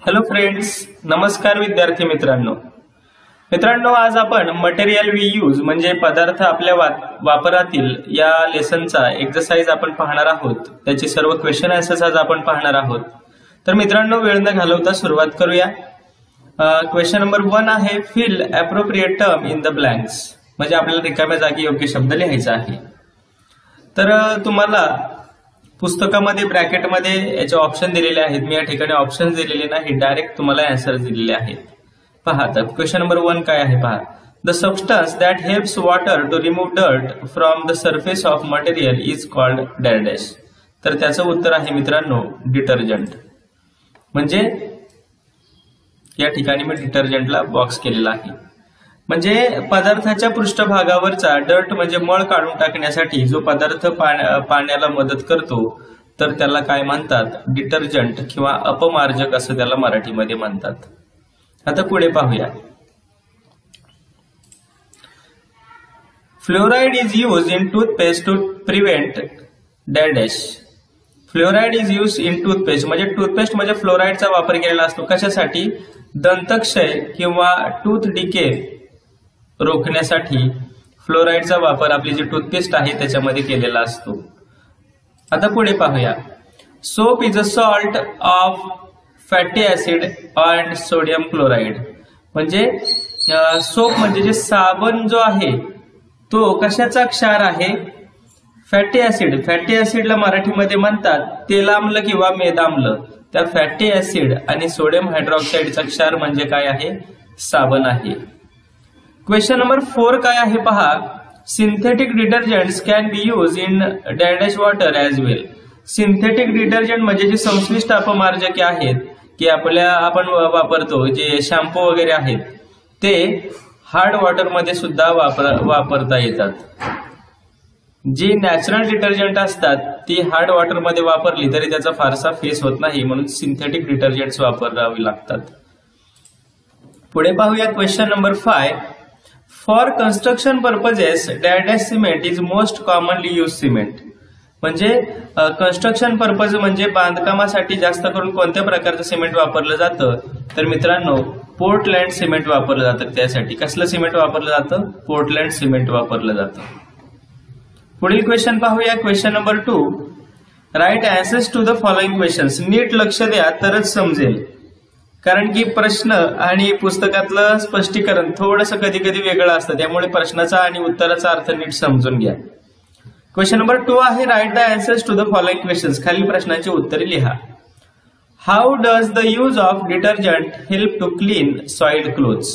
Hello friends, नमस्कार विद्यार्थी मित्रांनो, आज आपण मटेरियल वी यूज म्हणजे पदार्थ आपल्या वापरातील या लेसनचा एक्सरसाइज आपण पाहणार आहोत। त्याचे सर्व क्वेश्चन आन्सर्स आज आपण पाहणार आहोत। तर मित्रांनो, वेळ न घालवता सुरुवात करूया। क्वेश्चन नंबर 1 आहे fill appropriate term in the blanks, म्हणजे आपल्याला रिकाम्या जागी योग्य शब्द लिहायचा आहे। तर तुम्हाला पुस्तकामध्ये ब्रॅकेटमध्ये याचे ऑप्शन दिलेले आहेत। मी या ठिकाणी ऑप्शन दिलेले नाही, डायरेक्ट तुम्हाला आन्सर दिलेले आहेत। पहा, तर क्वेश्चन नंबर 1 काय आहे पहा। The substance that helps water to remove dirt from the surface of material is called dash. तर त्याचं उत्तर आहे मित्रांनो डिटर्जंट। म्हणजे या ठिकाणी मी डिटर्जंटला बॉक्स केलेला आहे। म्हणजे पदार्थाच्या पृष्ठभागावरचा डर्ट म्हणजे मळ काढून टाकण्यासाठी जो पदार्थ पाण्याला मदत करतो तर त्याला काय म्हणतात? डिटर्जंट किंवा अपमार्जक असं त्याला मराठीमध्ये म्हणतात। आता पुढे पाहूया। Fluoride is use in toothpaste to prevent dash. Fluoride is use in toothpaste म्हणजे टूथपेस्ट मध्ये फ्लोराइडचा वापर केलेला असतो। कशासाठी? दंतक्षय किंवा टूथ डिके रोखण्यासाठी फ्लोराइडचा वापर आपली जी टूथपेस्ट आहे त्याच्यामध्ये केलेला असतो। आता पुढे पाहूया। Soap is a salt of fatty acid and sodium chloride. म्हणजे सोप म्हणजे जे साबण जो आहे तो कशाचा क्षार आहे? Fatty acid. फॅटी ऍसिडला मराठीमध्ये म्हणतात तेलाम्ल किंवा मेदाम्ल। त्या फॅटी ऍसिड आणि सोडियम हायड्रॉक्साईडचा क्षार म्हणजे काय आहे? साबण आहे। क्वेश्चन नंबर 4 काय आहे पहा। Synthetic detergents can be use in dash water as well. Synthetic detergent म्हणजे जे संश्लिष्ट अपमार्जके आहेत की आपण वापरतो, जे शॅम्पू वगैरे आहेत ते हार्ड वॉटर मध्ये सुद्धा वापरता येतात। जी नॅचरल डिटर्जंट असतात ती हार्ड वॉटर मध्ये वापरली तरी त्याचा फारसा फेस होत नाही, म्हणून सिंथेटिक डिटर्जंट्स वापरावी लागतात। पुढे पाहूया question number 5। For construction purposes dash cement is most commonly use cement. म्हणजे कन्स्ट्रक्शन पर्पज म्हणजे बांधकामासाठी जास्त करून कोणत्या प्रकारचं सिमेंट वापरलं जातं? तर मित्रांनो पोर्टलँड सिमेंट वापरलं जातं। त्यासाठी कसलं सिमेंट वापरलं जातं? पोर्टलँड सिमेंट वापरलं जातं। पुढील क्वेश्चन पाहूया। Question number 2। Write answers to the following questions. नीट लक्ष द्या तरच समजेल, कारण की प्रश्न आणि पुस्तकातलं स्पष्टीकरण थोडंसं कधी कधी वेगळं असतं, त्यामुळे प्रश्नाचा आणि उत्तराचा अर्थ नीट समजून घ्या। क्वेश्चन नंबर 2 आहे write the answers to the following questions. खालील प्रश्नांची उत्तरे लिहा। How does the use of detergent help to clean soiled clothes.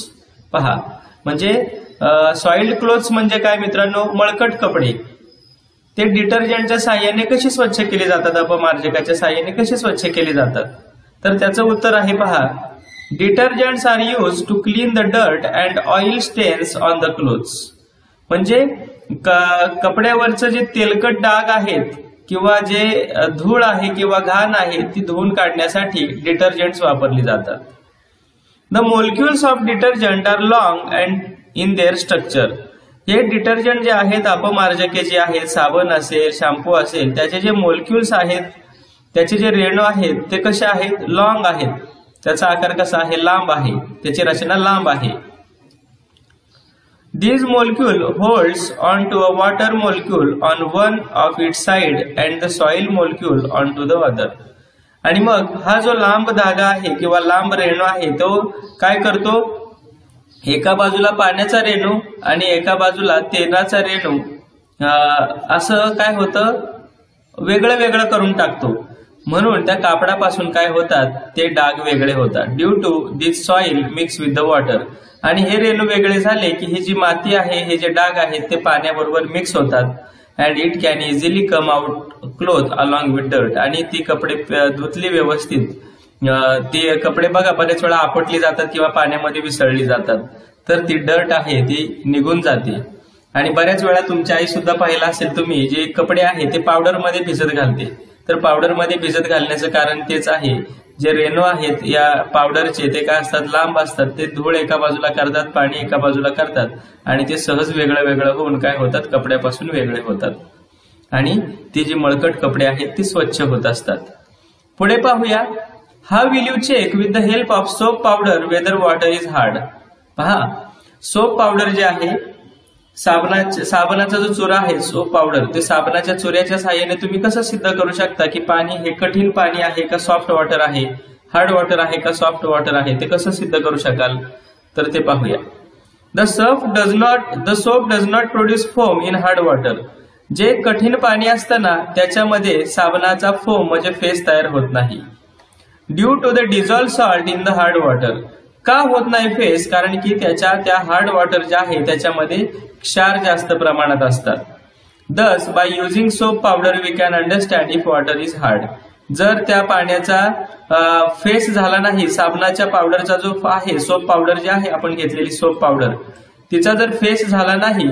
पहा, म्हणजे सॉइल्ड क्लोथ्स म्हणजे काय मित्रांनो? मळकट कपडे। ते डिटर्जंटच्या साह्याने कसे स्वच्छ केले जातात? अपमार्जकाच्या साह्याने कसे स्वच्छ केले जातात? तर त्याचं उत्तर आहे पहा। Detergents are use to clean the dirt and oil stains on the clothes. म्हणजे कपड्यावरचं जे तेलकट डाग आहेत किंवा जे धूळ आहे किंवा घाण आहे ती धुवून काढण्यासाठी डिटर्जंट्स वापरली जातात। The molecules of detergent are long and in their structure. हे डिटर्जंट जे आहेत, अपमार्जके जे आहेत, साबण असेल, शॅम्पू असेल, त्याचे जे मोलिक्युल्स आहेत, त्याचे जे रेणू आहेत ते कसे आहेत? लॉंग आहेत। त्याचा आकार कसा आहे? लांब आहे। त्याची रचना लांब आहे। These molecule holds on to a water molecule on one of its side and the soil molecule on to the other। आणि मग हा जो लांब धागा आहे किंवा लांब रेणू आहे तो काय करतो? एका बाजूला पाण्याचा रेणू आणि एका बाजूला तेलाचा रेणू असं काय होतं? वेगळं वेगळं करून टाकतो। म्हणून त्या कापडापासून काय होतात? ते डाग वेगळे होतात। Due to this soil mix with the water. आणि हे रेणू वेगळे झाले की ही जी माती आहे, हे जे डाग आहेत ते पाण्याबरोबर मिक्स होतात। And it can easily come out cloth along with dirt. आणि ती कपडे धुतली व्यवस्थित, ती कपडे बघा बरेच वेळा आपटली जातात किंवा पाण्यामध्ये विसळली जातात, तर ती डर्ट आहे ती निघून जाते। आणि बऱ्याच वेळा तुमची आई सुद्धा पाहिला असेल तुम्ही, जे कपडे आहे ते पावडर मध्ये भिजत घालते। तर पावडर मध्ये भिजत घालण्याचं कारण तेच आहे, जे रेणू आहेत या पावडरचे ते काय असतात? लांब असतात। ते धूळ एका बाजूला करतात, पाणी एका बाजूला करतात आणि ते सहज वेगळं वेगळं होऊन काय होतात? कपड्यापासून वेगळे होतात आणि ती जी मळकट कपडे आहेत ती स्वच्छ होत असतात। पुढे पाहूया। How will you check with the help of soap powder whether water is hard? पहा, सोप पावडर जे आहे, साबणाचा जो चुरा आहे सोप पावडर, ते साबणाच्या चुऱ्याच्या साहाय्याने तुम्ही कसं सिद्ध करू शकता की पाणी हे कठीण पाणी आहे का सॉफ्ट वॉटर आहे, हार्ड वॉटर आहे का सॉफ्ट वॉटर आहे, ते कसं सिद्ध करू शकाल? तर ते पाहूया. The soap does not produce foam in hard water. जे कठीण पाणी असतं ना त्याच्यामध्ये साबणाचा फोम म्हणजे फेस तयार होत नाही. Due to the dissolve salt in the hard water. का होत नाही फेस? कारण की त्या हार्ड वॉटर जे आहे त्याच्यामध्ये क्षार जास्त प्रमाणात असतात. Thus by using soap powder we can understand if water is hard. जर त्या पाण्याचा फेस झाला नाही, साबणाच्या पावडरचा जो आहे, सोप पावडर जे आहे आपण घेतलेली सोप पावडर, तिचा जर फेस झाला नाही,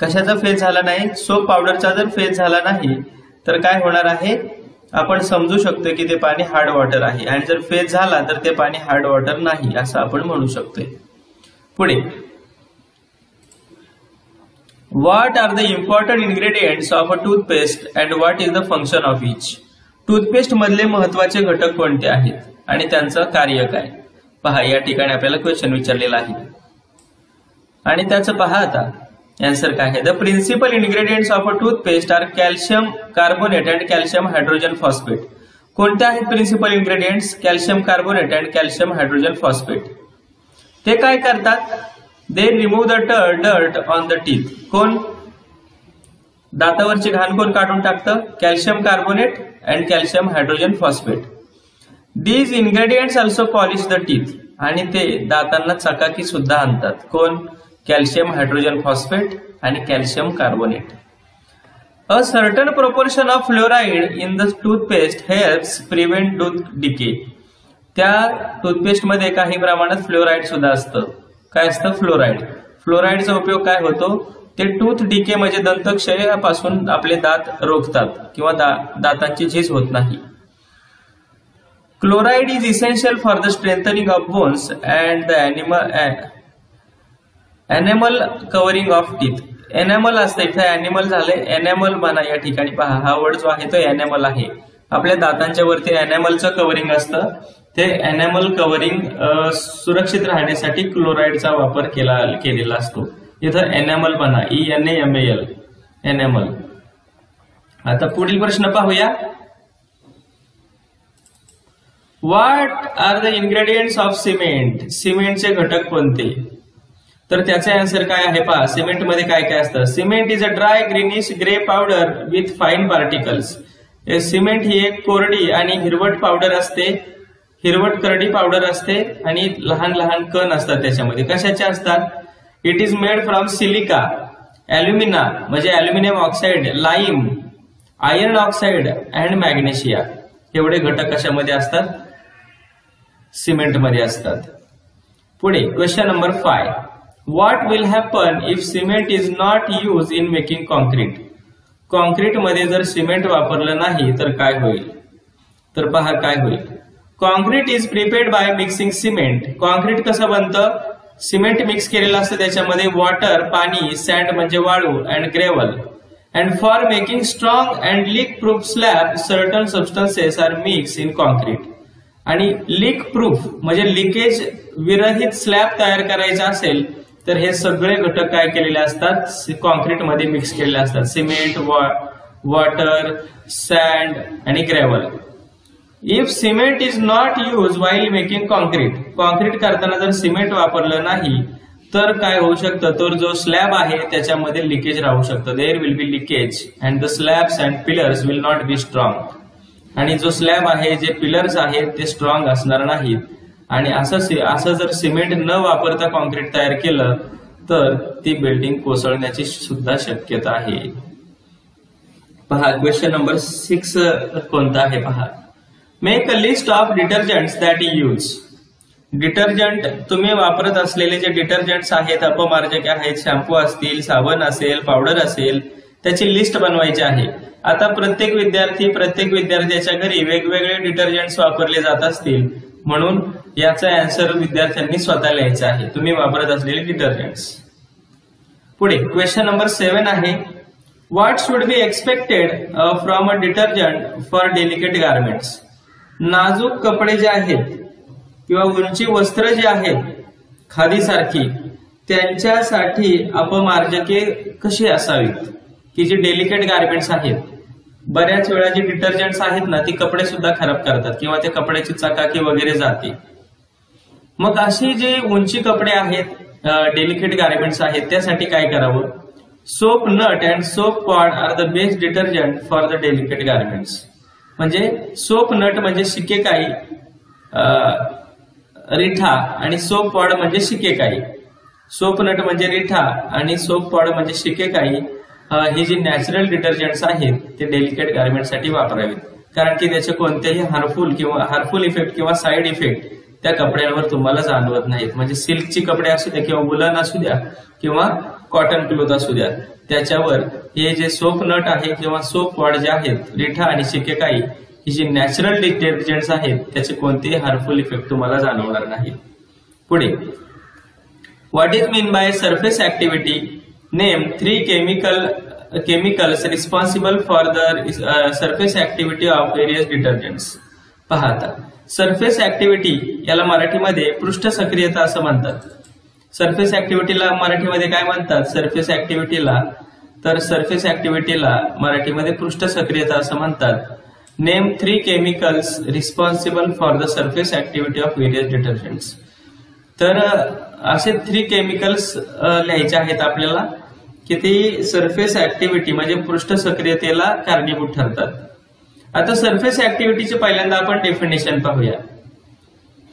कशाचा फेस झाला नाही? सोप पावडरचा जर फेस झाला नाही तर काय होणार आहे? आपण समजू शकतो की ते पाणी हार्ड वॉटर आहे. आणि जर फेस झाला तर ते पाणी हार्ड वॉटर नाही असं आपण म्हणू शकतोय. पुढे, what are the important ingredients of a toothpaste and what is the function of each? Toothpaste मधले महत्वाचे घटक कोणते आहेत आणि त्यांचं कार्य काय? पहा, या ठिकाणी आपल्याला क्वेश्चन विचारलेला आहे आणि त्याचं पहा आता आन्सर काय आहे. The principal ingredients of a toothpaste are calcium carbonate and calcium hydrogen phosphate. कोणते आहेत principal ingredients? Calcium carbonate and calcium hydrogen phosphate. ते काय करतात? They remove the dirt on the teeth. कोण? दातावरची घाण कोण काढून टाकतं? Calcium carbonate and calcium hydrogen phosphate. These ingredients also polish the teeth. आणि ते दातांना चकाकी सुद्धा आणतात. कोण? कॅल्शियम हायड्रोजन फॉस्फेट आणि calcium carbonate. A certain proportion of fluoride in the toothpaste helps prevent tooth decay. त्या टूथपेस्ट मध्ये काही प्रमाणात फ्लोराइड सुद्धा असतं. काय असतं? फ्लोराइड. फ्लोराइडचा उपयोग काय होतो? ते टूथ डिके म्हणजे दंतक्षयापासून आपले दात रोखतात किंवा दातांची झीज होत नाही. Chloride is essential for the strengthening of bones and the enamel covering of teeth. Enamel असतं, इथे एनिमल झाले, एनेमल म्हणा या ठिकाणी. पहा, हा वर्ड जो आहे तो एनेमल आहे. आपल्या दातांच्या वरती एनेमलचं कव्हरिंग असतं. ते एनेमल कव्हरिंग सुरक्षित राहण्यासाठी क्लोराइडचा वापर केलेला असतो. इथं एनेमल म्हणा, ENAMAL, एनेमल. आता पुढील प्रश्न पाहूया. What are the ingredients of cement? सिमेंटचे घटक कोणते? तर त्याचे आन्सर काय आहे पहा. सिमेंट मध्ये काय काय असतं? Cement is a dry greenish grey powder with fine particles. Cement ही एक कोरडी आणि हिरवट पावडर असते, हिरवट करडी पावडर असते आणि लहान लहान कण असतात त्याच्यामध्ये. कशाचे असतात? It is made from silica, alumina म्हणजे aluminium oxide, lime, iron oxide and magnesia. एवढे घटक कशामध्ये असतात? सिमेंटमध्ये असतात. पुढे question number 5. What will happen if cement is not used in making concrete? Concrete मध्ये जर सिमेंट वापरलं नाही तर काय होईल? तर पहा काय होईल. Concrete is prepared by mixing cement. Concrete कसं बनतं? सिमेंट मिक्स केलेलं असतं त्याच्यामध्ये, वॉटर पाणी, सँड म्हणजे वाळू and gravel. And for making strong and leak proof slab certain substances are mix in concrete. आणि लीक प्रूफ म्हणजे लिकेज विरहित स्लॅब तयार करायचा असेल तर हे सगळे घटक काय केलेले असतात? कॉन्क्रीट मध्ये मिक्स केलेले असतात. सिमेंट, वॉटर, सँड आणि gravel. If cement is not use while making concrete. Concrete करताना जर सिमेंट वापरलं नाही तर काय होऊ शकतं? तर जो स्लॅब आहे त्याच्यामध्ये लिकेज राहू शकतं. There will be leakage and the slabs and pillars will not be strong. आणि जो स्लॅब आहे, जे पिलर्स आहेत ते स्ट्रॉंग असणार नाहीत. आणि असं जर सिमेंट न वापरता कॉन्क्रीट तयार केलं तर ती बिल्डिंग कोसळण्याची सुद्धा शक्यता आहे. पहा क्वेश्चन नंबर 6 कोणता आहे पहा. Make a list of detergents that you use. Detergent तुम्ही वापरत असलेले जे डिटर्जंट्स आहेत, अपमार्जक आहेत, शॅम्पू असतील, साबण असेल, पावडर असेल, त्याची लिस्ट बनवायची आहे. आता प्रत्येक विद्यार्थ्याच्या घरी वेगवेगळे डिटर्जंट्स वापरले जात असतील, म्हणून याचा आन्सर विद्यार्थ्यांनी स्वतः लिहायचा आहे, तुम्ही वापरत असलेले डिटर्जंट्स. पुढे क्वेश्चन नंबर 7 आहे. What should be expected from a detergent for delicate garments. नाजूक कपडे जे आहेत किंवा उंची वस्त्र जे आहेत खादीसारखी, त्यांच्यासाठी अपमार्जके कशी असावीत, की जे डेलिकेट गार्मेंट्स आहेत, बऱ्याच वेळा जे डिटर्जंट्स आहेत ना ती कपडे सुद्धा खराब करतात किंवा त्या कपड्याची चकाकी वगैरे जाते. मग अशी जे उंची कपडे आहेत, डेलिकेट गार्मेंट्स आहेत, त्यासाठी काय करावं? Soap nut and soap pod are the best detergent for the delicate garments. म्हणजे सोप नट म्हणजे शिकेकाई, रिठा, आणि सोप पॉड म्हणजे शिकेकाई. सोप नट म्हणजे रिठा आणि सोप पॉड म्हणजे शिकेकाई. ही जी नॅचरल डिटर्जंट्स आहेत ते डेलिकेट गार्मेंटसाठी वापरावेत, कारण की त्याचे कोणतेही हार्मफुल इफेक्ट किंवा साईड इफेक्ट त्या कपड्यांवर तुम्हाला जाणवत नाहीत. म्हणजे सिल्कची कपडे असू द्या किंवा वुलन असू द्या किंवा कॉटन क्लोथ असू द्या, त्याच्यावर हे जे सोप नट आहे किंवा सोप पॉड जे आहेत, रिठा आणि शिकेकाई, ही जी नॅचरल डिटर्जंट्स आहेत त्याचे कोणतेही हार्मफुल इफेक्ट तुम्हाला जाणवणार नाही. पुढे, what is mean by surface activity? Name 3 chemicals responsible for the surface activity of various detergents. पहा आता, सरफेस ऍक्टिव्हिटी याला मराठीमध्ये पृष्ठ सक्रियता असं म्हणतात. सरफेस ऍक्टिव्हिटीला मराठीमध्ये काय म्हणतात? सरफेस ऍक्टिव्हिटीला मराठीमध्ये पृष्ठ सक्रियता असं म्हणतात. Name 3 chemicals responsible for the surface activity of various detergents. तर असे 3 केमिकल्स लिहायचे आहेत आपल्याला की ती सरफेस ऍक्टिव्हिटी म्हणजे पृष्ठ सक्रियतेला कारणीभूत ठरतात. आता सरफेस ऍक्टिव्हिटीचे पहिल्यांदा आपण डेफिनेशन पाहूया.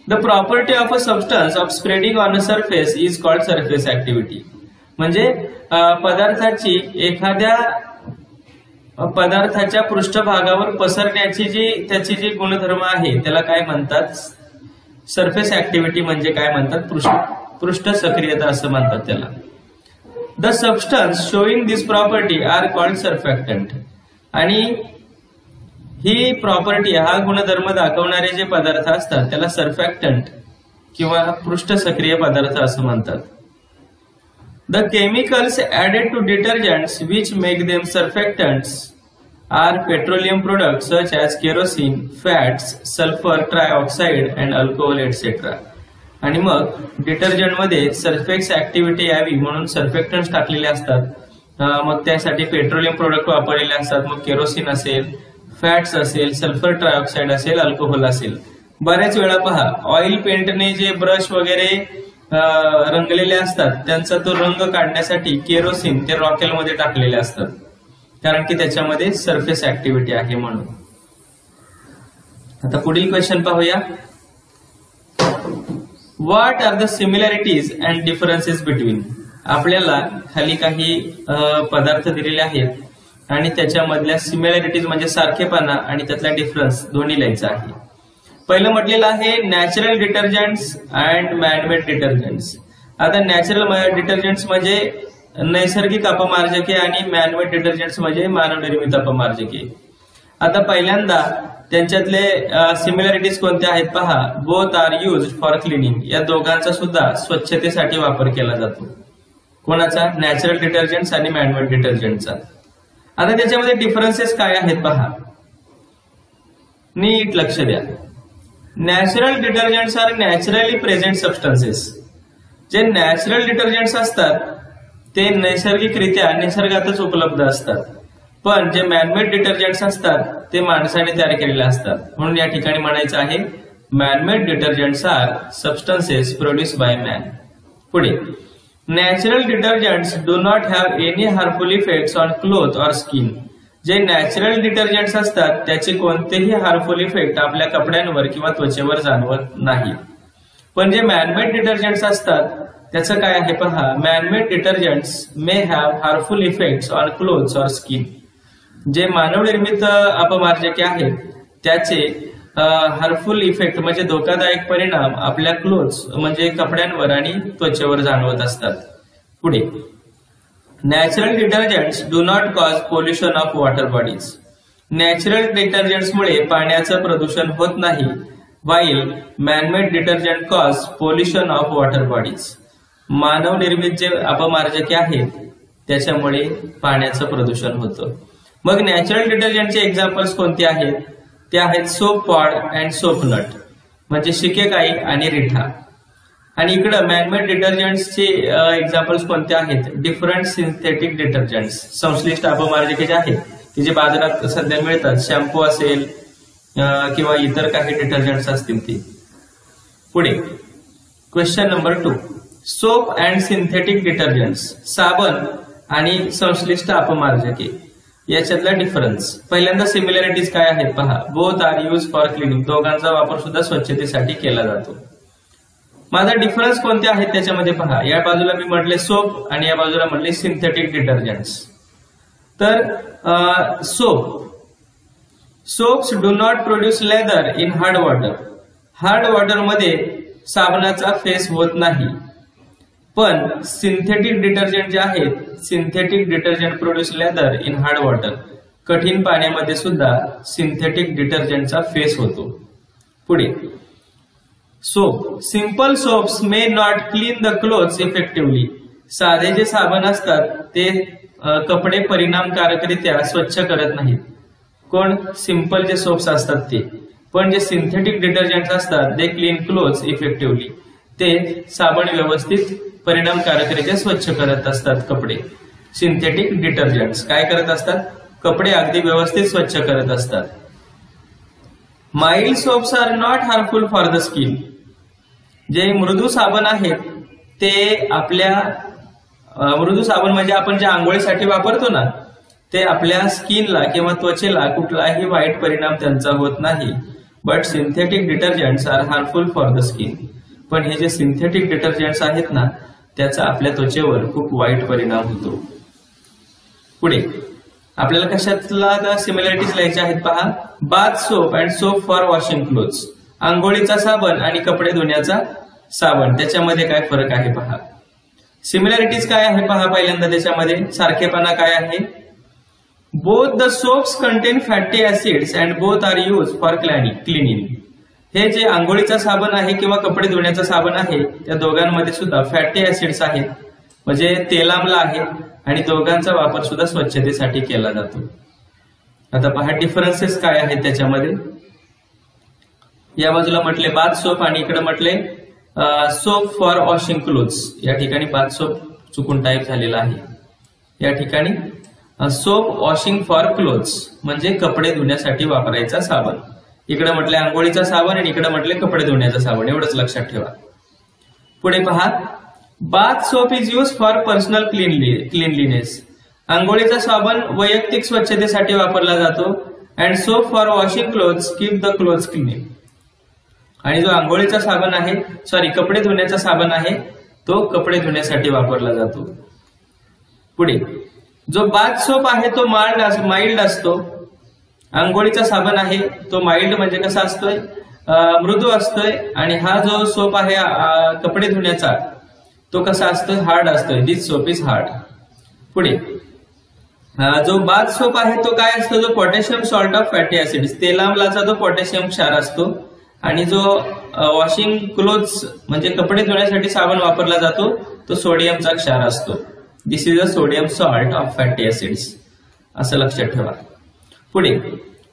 The property of a substance of spreading on a surface is called surface activity. म्हणजे पदार्थाची एखाद्या पदार्थाच्या पृष्ठभागावर पसरण्याची त्याची जी गुणधर्म आहे त्याला काय म्हणतात? सरफेस ऍक्टिव्हिटी म्हणजे काय म्हणतात? पृष्ठ सक्रियता असं म्हणतात त्याला. The substance showing this property are called surfactant. आणि ही प्रॉपर्टी, हा गुणधर्म दाखवणारे जे पदार्थ असतात त्याला सर्फॅक्टंट किंवा पृष्ठ सक्रिय पदार्थ असं म्हणतात. The chemicals added to detergents which make them surfactants are petroleum products such as kerosene, fats, sulfur trioxide and alcohol etc. आणि मग डिटर्जंट मध्ये सरफेस ऍक्टिव्हिटी यावी म्हणून सर्फेक्टंट्स टाकलेले असतात. मग त्यासाठी पेट्रोलियम प्रोडक्ट वापरलेले असतात. मग केरोसिन असेल, फॅट्स असेल, सल्फर ट्रायऑक्साईड असेल, अल्कोहोल असेल. बऱ्याच वेळा पहा, ऑइल पेंटने जे ब्रश वगैरे रंगलेले असतात त्यांचा तो रंग काढण्यासाठी केरोसिन ते रॉकेलमध्ये टाकलेले असतात, कारण की त्याच्यामध्ये सरफेस ऍक्टिव्हिटी आहे म्हणून. आता पुढील क्वेश्चन पाहूया. What are the similarities and differences between? आपल्याला खाली काही पदार्थ दिलेले आहेत आणि त्याच्यामधल्या सिमिलॅरिटीज म्हणजे सारखेपणा आणि त्यातला डिफरन्स दोन्ही लिहायचा आहे. पहिलं म्हटलेलं आहे natural detergents and man-made detergents. आता नॅचरल डिटर्जंट्स म्हणजे नैसर्गिक अपमार्जके आणि मॅनमेड डिटर्जंट्स म्हणजे मानवनिर्मित अपमार्जके. आता पहिल्यांदा त्यांच्यातले सिमिलॅरिटीज कोणत्या आहेत पहा. Both are use for cleaning. या दोघांचा सुद्धा स्वच्छतेसाठी वापर केला जातो. कोणाचा? नॅचरल डिटर्जंट्स आणि मॅनमेड डिटर्जंटचा. आता त्याच्यामध्ये डिफरन्सेस काय आहेत पहा, नीट लक्ष द्या. Natural detergents are naturally present substances. जे नॅचरल डिटर्जंट्स असतात ते नैसर्गिकरित्या निसर्गातच उपलब्ध असतात. पण जे मॅनमेड डिटर्जंट्स असतात ते माणसाने तयार केलेले असतात. म्हणून या ठिकाणी म्हणायचं आहे manmade detergents are substances produce by man. पुढे, natural detergents do not have any harmful effects on cloth or skin. जे नॅचरल डिटर्जंट्स असतात त्याचे कोणतेही हार्मफुल इफेक्ट आपल्या कपड्यांवर किंवा त्वचेवर जाणवत नाही. पण जे मॅनमेड डिटर्जंट्स असतात त्याचं काय आहे पहा. Man-made detergents may have harmful effects on clothes or skin. जे मानवनिर्मित अपमार्जके आहेत त्याचे हार्मफुल इफेक्ट म्हणजे धोकादायक परिणाम आपल्या क्लोथ्स म्हणजे कपड्यांवर आणि त्वचेवर जाणवत असतात. पुढे, natural detergents do not cause pollution of water bodies. Natural डिटर्जंट्समुळे पाण्याचं प्रदूषण होत नाही, while man-made detergent cause pollution of water bodies. मानवनिर्मित जे अपमार्जके आहेत त्याच्यामुळे पाण्याचं प्रदूषण होतं. मग नॅचरल डिटर्जंटचे एक्झाम्पल्स कोणते आहेत ते आहेत soap pod and soap nut, म्हणजे शिकेकाई आणि रिठा. आणि इकडं मॅनमेड डिटर्जंट्सचे एक्झाम्पल्स कोणते आहेत? डिफरंट सिंथेटिक डिटर्जंट्स, संश्लिष्ट अपमार्जके जे आहेत की जे बाजारात सध्या मिळतात, शॅम्पू असेल किंवा इतर काही डिटर्जंट्स असतील ती. पुढे question number 2, soap and synthetic detergents, साबण आणि संश्लिष्ट अपमार्जके याच्यातला डिफरन्स. पहिल्यांदा सिमिलॅरिटीज काय आहेत पहा. Both are use for cleaning, दोघांचा वापर सुद्धा स्वच्छतेसाठी केला जातो. माझा डिफरन्स कोणते आहेत त्याच्यामध्ये पहा. या बाजूला मी म्हटले सोप आणि या बाजूला म्हटले सिंथेटिक डिटर्जंट्स. तर soaps do not produce leather in hard water, hard water मध्ये साबणाचा फेस होत नाही. पण सिंथेटिक डिटर्जंट जे आहेत, synthetic detergent produce leather in hard water, कठीण पाण्यामध्ये सुद्धा सिंथेटिक डिटर्जंटचा फेस होतो. पुढे soap, simple soaps may not clean the clothes effectively, साधे जे साबण असतात ते कपडे परिणामकारकरित्या स्वच्छ करत नाहीत. कोण? सिंपल जे सोप्स असतात ते. पण जे सिंथेटिक डिटर्जंट असतात दे क्लीन क्लोथ्स इफेक्टिव्हली, ते साबण व्यवस्थित परिणामकारकरित्या स्वच्छ करत असतात कपडे. सिंथेटिक डिटर्जंट्स काय करत असतात? कपडे अगदी व्यवस्थित स्वच्छ करत असतात. Mild soaps are not harmful for the skin, जे मृदू साबण आहेत ते आपल्या मृदू साबण म्हणजे आपण जे आंघोळीसाठी वापरतो ना, ते आपल्या स्किनला किंवा त्वचेला कुठलाही वाईट परिणाम त्यांचा होत नाही. But synthetic detergents are harmful for the skin, पण हे जे सिंथेटिक डिटर्जंट्स आहेत ना त्याचा आपल्या त्वचेवर खूप वाईट परिणाम होतो. पुढे आपल्याला कशातला सिमिलॅरिटीज लिहायच्या आहेत पहा. Bath soap and soap for washing clothes, आंघोळीचा साबण आणि कपडे धुण्याचा साबण, त्याच्यामध्ये काय फरक आहे पहा. सिमिलॅरिटीज काय आहे पहा. पहिल्यांदा त्याच्यामध्ये सारखेपणा काय आहे. Both the soaps contain fatty acids and both are use for cleaning, हे जे आंघोळीचा साबण आहे किंवा कपडे धुण्याचा साबण आहे त्या दोघांमध्ये सुद्धा फॅटी ऍसिड्स आहेत, म्हणजे तेलामला आहे, आणि दोघांचा वापर सुद्धा स्वच्छतेसाठी केला जातो. आता पहा डिफरन्सेस काय आहेत त्याच्यामध्ये. या बाजूला म्हटले बाथ सोप आणि इकडे म्हटले सोप फॉर वॉशिंग क्लोथ्स. या ठिकाणी बाथ सोप चुकून टाईप झालेला आहे. या ठिकाणी सोप वॉशिंग फॉर क्लोथ्स म्हणजे कपडे धुण्यासाठी वापरायचा साबण. इकडे म्हटले आंघोळीचा साबण आणि इकडे म्हटले कपडे धुण्याचा साबण, एवढंच लक्षात ठेवा. पुढे पहा. Bath soap is use for personal cleanliness, आंघोळीचा साबण वैयक्तिक स्वच्छतेसाठी वापरला जातो. And soap for washing clothes keep the clothes clean, आणि जो आंघोळीचा साबण आहे कपडे धुण्याचा साबण आहे तो कपडे धुण्यासाठी वापरला जातो. पुढे जो बाथ सोप आहे तो माइल्ड असतो, आंघोळीचा साबण आहे तो माइल्ड म्हणजे कसा असतोय, मृदू असतोय, आणि हा जो सोप आहे कपडे धुण्याचा तो कसा असतोय, हार्ड असतोय. This soap is hard. पुढे जो बाथ सोप आहे तो काय असतो, जो potassium salt of fatty acid, तेलामलाचा जो पोटॅशियम क्षार असतो, आणि जो वॉशिंग क्लोथ्स म्हणजे कपडे धुण्यासाठी साबण वापरला जातो तो सोडियमचा क्षार असतो. This is a sodium salt of fatty acids, असं लक्षात ठेवा. पुढे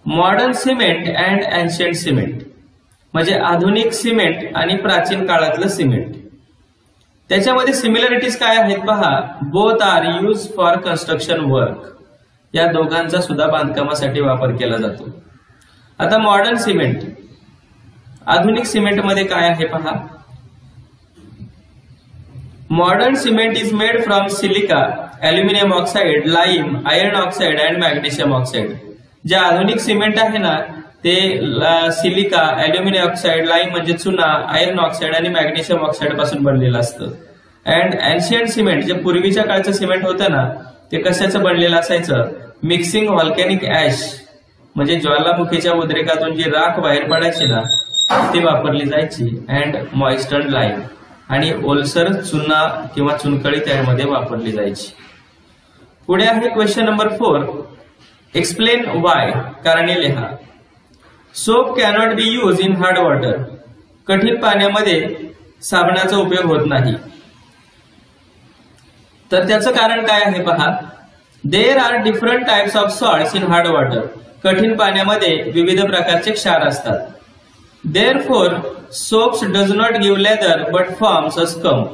modern cement and ancient cement म्हणजे आधुनिक सिमेंट आणि प्राचीन काळातलं सिमेंट. त्याच्यामध्ये सिमिलॅरिटीज काय आहेत पहा. Both are use for construction work, या दोघांचा सुद्धा बांधकामासाठी वापर केला जातो. आता मॉडर्न सिमेंट, आधुनिक सिमेंटमध्ये काय आहे पहा. Modern cement is made from silica, aluminium oxide, lime, iron oxide and magnesium oxide. जे आधुनिक सिमेंट आहे ना ते सिलिका, अल्युमिनियम ऑक्साइड, लाईम म्हणजे चुना, आयर्न ऑक्साइड आणि मॅग्नेशियम ऑक्साइड पासून बनलेलं असतं. अँड एन्शियंट सिमेंट जे पूर्वीच्या काळचं सिमेंट होतं ना ते कशाचं बनलेलं असायचं, मिक्सिंग व्हॉल्कॅनिक ऍश म्हणजे ज्वालामुखीच्या उद्रेकातून जी राख बाहेर पडायची ना ती वापरली जायची. अँड मॉइस्टर्ड लाईम आणि ओलसर चुना किंवा चुनकळी त्यामध्ये वापरली जायची. पुढे आहे क्वेश्चन नंबर 4. एक्सप्लेन वाय, कारणे लिहा. Soap cannot be use in hard water, कठीण पाण्यामध्ये साबणाचा उपयोग होत नाही. तर त्याचं कारण काय आहे पहा. There are different types of salts in hard water, कठीण पाण्यामध्ये विविध प्रकारचे क्षार असतात. Therefore soaps does not give leather but forms a scum.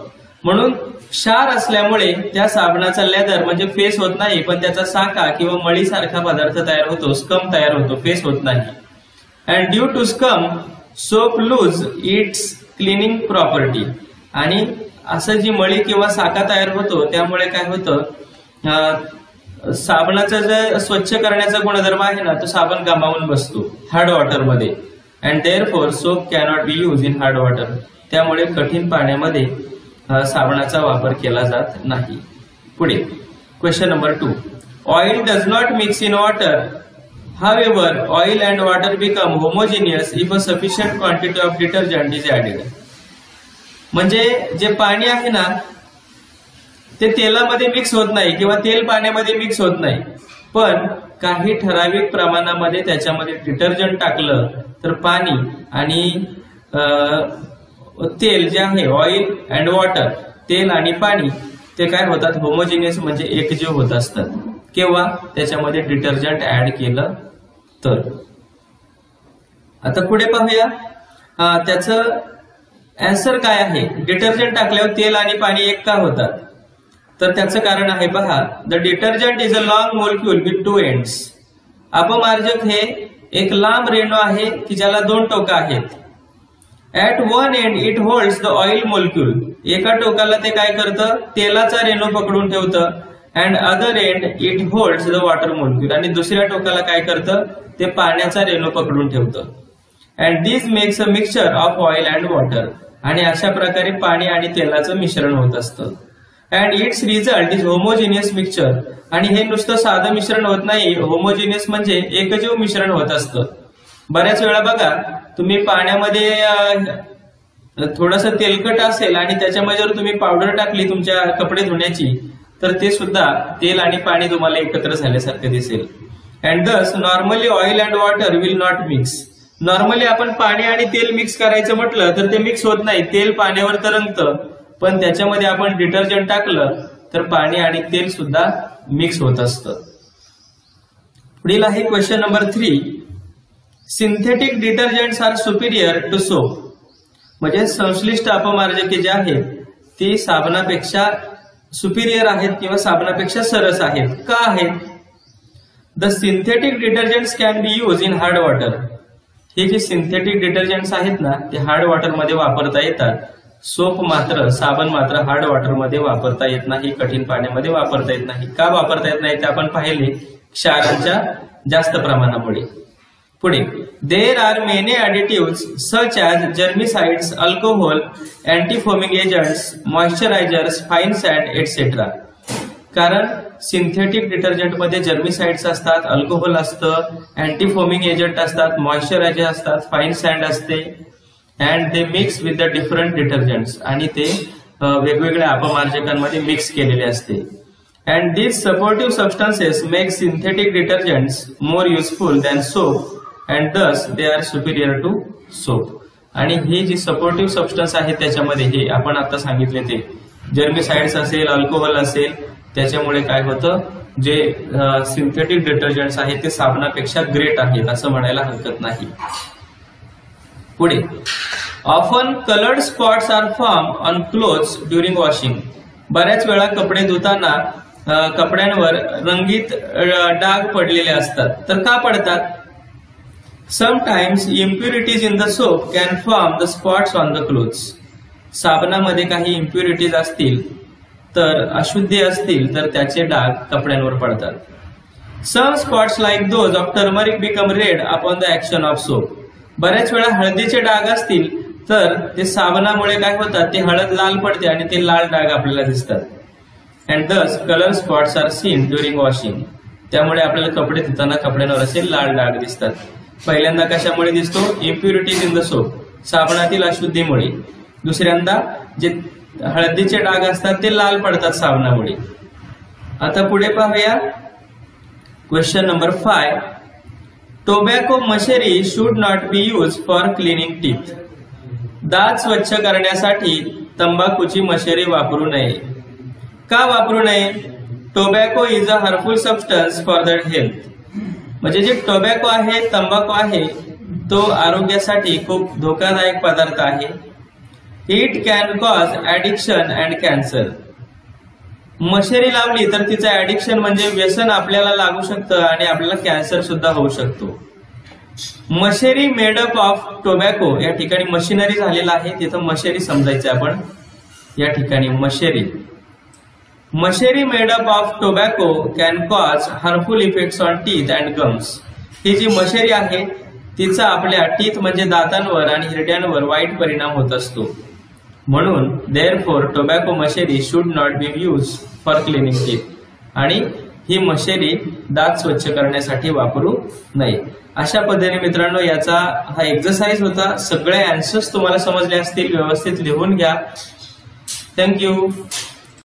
म्हणून क्षार असल्यामुळे त्या साबणाचा लेदर म्हणजे फेस होत नाही, पण त्याचा साका किंवा मळीसारखा पदार्थ तयार होतो, स्कम तयार होतो, फेस होत नाही. And due to scum soap lose its cleaning property. आणि असं जी मळी किंवा साका तयार होतो त्यामुळे काय होतं, साबणाचा जो स्वच्छ करण्याचा गुणधर्म आहे ना तो साबण गमावून बसतो हार्ड वॉटरमध्ये. And therefore soap cannot be use in hard water. त्यामुळे कठीण पाण्यामध्ये साबणाचा वापर केला जात नाही. पुढे question number 2. Oil does not mix in water. However, oil and water become homogeneous if a sufficient quantity of detergent is added. म्हणजे जे पाणी आहे ना ते तेलामध्ये मिक्स होत नाही किंवा तेल पाण्यामध्ये मिक्स होत नाही, पण काही ठराविक प्रमाणामध्ये त्याच्यामध्ये डिटर्जंट टाकलं तर पाणी आणि तेल जे आहे ऑइल अँड वॉटर, तेल आणि पाणी ते काय होतात, होमोजिनियस म्हणजे एकजीव होत असतात किंवा त्याच्यामध्ये डिटर्जंट ऍड केलं तर. आता पुढे पाहूया त्याचं आन्सर काय आहे. डिटर्जंट टाकल्यावर तेल आणि पाणी एक का होतात, तर त्याचं कारण आहे पहा. The detergent is a long molecule with 2 ends. अपमार्जक हे एक लांब रेणू आहे की ज्याला 2 टोकं आहेत. At one end it holds the oil molecule. एका टोकाला ते काय करतं, तेलाचा रेणू पकडून ठेवतं. And other end it holds the water molecule. आणि दुसऱ्या टोकाला काय करतं, ते पाण्याचा रेणू पकडून ठेवतं. And this makes a mixture of oil and water. आणि अशा प्रकारे पाणी आणि तेलाचं मिश्रण होत असतं. And it's result is homogeneous mixture. आणि हे नुसतं साधं मिश्रण होत नाही, होमोजिनियस म्हणजे एकजीव मिश्रण होत असतं. बऱ्याच वेळा बघा तुम्ही पाण्यामध्ये थोडंसं तेलकट असेल आणि त्याच्यामध्ये जर तुम्ही पावडर टाकली तुमच्या कपडे धुण्याची तर ते सुद्धा तेल आणि पाणी तुम्हाला एकत्र झाल्यासारखं दिसेल. अँड दस normally oil and water will not mix. Normally आपण पाणी आणि तेल मिक्स करायचं म्हटलं तर ते मिक्स होत नाही, तेल पाण्यावर तरंगतं. पण त्याच्यामध्ये आपण डिटर्जंट टाकलं तर पाणी आणि तेल सुद्धा मिक्स होत असतं. पुढील आहे question number 3. Synthetic detergents are superior to soap. म्हणजे संश्लिष्ट अपमार्जके जे आहेत ती साबणापेक्षा सुपिरियर आहेत किंवा साबणापेक्षा सरस आहेत. का आहेत? The synthetic detergents can be use in hard water. हे जे सिंथेटिक डिटर्जंट्स आहेत ना ते हार्ड वॉटरमध्ये वापरता येतात. सोप मात्र, साबण मात्र हार्ड वॉटरमध्ये वापरता येत नाही, कठीण पाण्यामध्ये वापरता येत नाही. का वापरता येत नाही ते आपण पाहिले, क्षारांच्या जास्त प्रमाणामुळे. पुढे there are many additives such as germicides, alcohol, anti foaming agents, moisturisers, fine sand etcetera. कारण सिंथेटिक डिटर्जंटमध्ये जर्मिसाइड्स असतात, अल्कोहोल असतं, अँटी फोमिंग एजंट असतात, मॉइश्चरायझर असतात, फाईन सँड असते. And they mix with the different detergents. आणि ते वेगवेगळ्या अपमार्जकांमध्ये मिक्स केलेले असते. And these supportive substances make synthetic detergents more useful than soap and thus they are superior to soap. आणि हे जी सपोर्टिव्ह सबस्टन्स आहे त्याच्यामध्ये हे आपण आता सांगितले ते जर्मिसाइड्स असेल, अल्कोहोल असेल, त्याच्यामुळे काय होतं, जे सिंथेटिक डिटर्जंट्स आहेत ते साबणापेक्षा ग्रेट आहेत असं म्हणायला हरकत नाही. पुढे often coloured spots are form on clothes during washing. बऱ्याच वेळा कपडे धुताना कपड्यांवर रंगीत डाग पडलेले असतात. तर का पडतात? Sometimes impurities in the soap can form the spots on the clothes. साबणामध्ये काही इम्प्युरिटीज असतील तर अशुद्धी असतील तर त्याचे डाग कपड्यांवर पडतात. Some spots like those of turmeric become red upon the action of soap. बऱ्याच वेळा हळदीचे डाग असतील तर ते साबणामुळे काय होतात, ते हळद लाल पडते आणि ते लाल डाग आपल्याला दिसतात. अँड दस colour spots are seen during washing. त्यामुळे आपल्याला कपडे धुताना कपड्यांवर असे लाल डाग दिसतात. पहिल्यांदा कशामुळे दिसतो? इम्प्युरिटीज इन द सोप, साबणातील अशुद्धीमुळे. दुसऱ्यांदा जे हळदीचे डाग असतात ते लाल पडतात साबणामुळे. आता पुढे पाहूया question number 5. Tobacco masheri should not be use for cleaning teeth. दात स्वच्छ करण्यासाठी तंबाखूची मशरी वापरू नये. का वापरू नये? Tobacco is a harmful substance for the health. म्हणजे जे टोबॅको आहे, तंबाखू आहे, तो आरोग्यासाठी खूप धोकादायक पदार्थ आहे. It can cause addiction and cancer. मशेरी लावली तर तिचं ऍडिक्शन म्हणजे व्यसन आपल्याला लागू शकतं आणि आपल्याला कॅन्सर सुद्धा होऊ शकतो. मशेरी मेड अप ऑफ टोबॅको, या ठिकाणी मशिनरी झालेला आहे, तिथं मशेरी समजायचं आपण. या ठिकाणी masheri made up of tobacco can cause harmful effects on teeth and gums. ही जी मशेरी आहे तिचा आपल्या टीथ म्हणजे दातांवर आणि हिरड्यांवर वाईट परिणाम होत असतो. म्हणून therefore tobacco masheri should not be use for cleaning teeth. आणि ही मशेरी दात स्वच्छ करण्यासाठी वापरू नये. अशा पद्धतीने मित्रांनो याचा हा एक्सरसाइज होता. सगळे आन्सर्स तुम्हाला समजले असतील, व्यवस्थित लिहून घ्या. थँक्यू.